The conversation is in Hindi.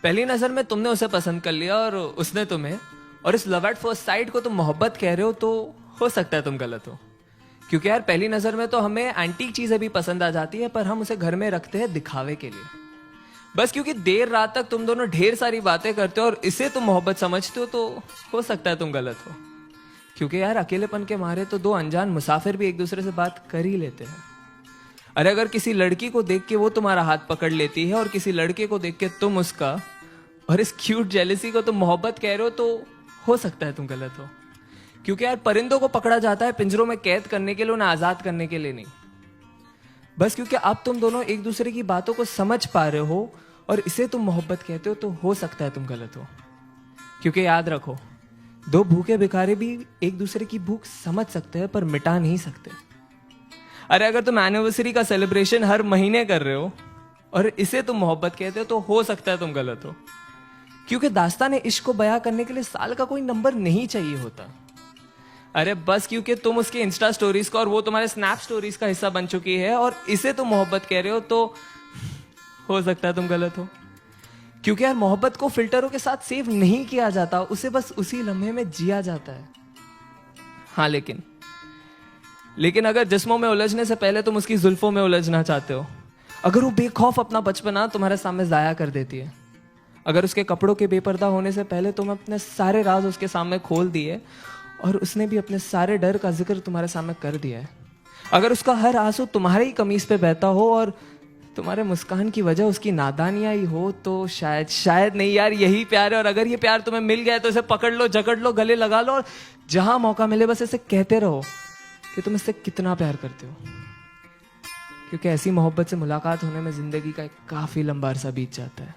पहली नजर में तुमने उसे पसंद कर लिया और उसने तुम्हें, और इस लव एट फर्स्ट साइट को तुम मोहब्बत कह रहे हो, तो हो सकता है तुम गलत हो। क्योंकि यार पहली नजर में तो हमें एंटीक चीजें भी पसंद आ जाती है, पर हम उसे घर में रखते हैं दिखावे के लिए। बस क्योंकि देर रात तक तुम दोनों ढेर सारी बातें करते हो और इसे तुम मोहब्बत समझते हो, तो हो सकता है तुम गलत हो। क्योंकि यार अकेलेपन के मारे तो दो अनजान मुसाफिर भी एक दूसरे से बात कर ही लेते हैं। अरे अगर किसी लड़की को देख के वो तुम्हारा हाथ पकड़ लेती है और किसी लड़के को देख के तुम उसका, और इस क्यूट जेलसी को तुम मोहब्बत कह रहे हो, तो हो सकता है तुम गलत हो। क्योंकि यार परिंदों को पकड़ा जाता है पिंजरों में कैद करने के लिए, उन्हें आजाद करने के लिए नहीं। बस क्योंकि अब तुम दोनों एक दूसरे की बातों को समझ पा रहे हो और इसे तुम मोहब्बत कहते हो, तो हो सकता है तुम गलत हो। क्योंकि याद रखो, दो भूखे भिखारी भी एक दूसरे की भूख समझ सकते हैं पर मिटा नहीं सकते। अरे अगर तुम एनिवर्सरी का सेलिब्रेशन हर महीने कर रहे हो और इसे तुम मोहब्बत कहते हो, तो हो सकता है तुम गलत हो। क्योंकि दास्तान इश्क को बयां करने के लिए साल का कोई नंबर नहीं चाहिए होता। अरे बस क्योंकि तुम उसके इंस्टा स्टोरीज का और वो तुम्हारे स्नैप स्टोरीज का हिस्सा बन चुकी है और इसे तुम मोहब्बत कह रहे हो, तो हो सकता है तुम गलत हो। क्योंकि यार मोहब्बत को फिल्टरों के साथ सेव नहीं किया जाता, उसे बस उसी लम्हे में जिया जाता है। हाँ लेकिन अगर जिस्मों में उलझने से पहले तुम उसकी जुल्फों में उलझना चाहते हो, अगर वो बेखौफ अपना बचपना तुम्हारे सामने जाया कर देती है, अगर उसके कपड़ों के बेपर्दा होने से पहले तुम अपने सारे राज उसके सामने खोल दिए और उसने भी अपने सारे डर का जिक्र तुम्हारे सामने कर दिया है, अगर उसका हर आंसू तुम्हारे ही कमीज पे बहता हो और तुम्हारे मुस्कान की वजह उसकी नादानियां ही हो, तो शायद नहीं यार यही प्यार है। और अगर ये प्यार तुम्हें मिल गया है तो इसे पकड़ लो, जकड़ लो, गले लगा लो और जहां मौका मिले बस इसे कहते रहो कि तुम इससे कितना प्यार करते हो। क्योंकि ऐसी मोहब्बत से मुलाकात होने में जिंदगी का एक काफी लंबा अरसा बीत जाता है।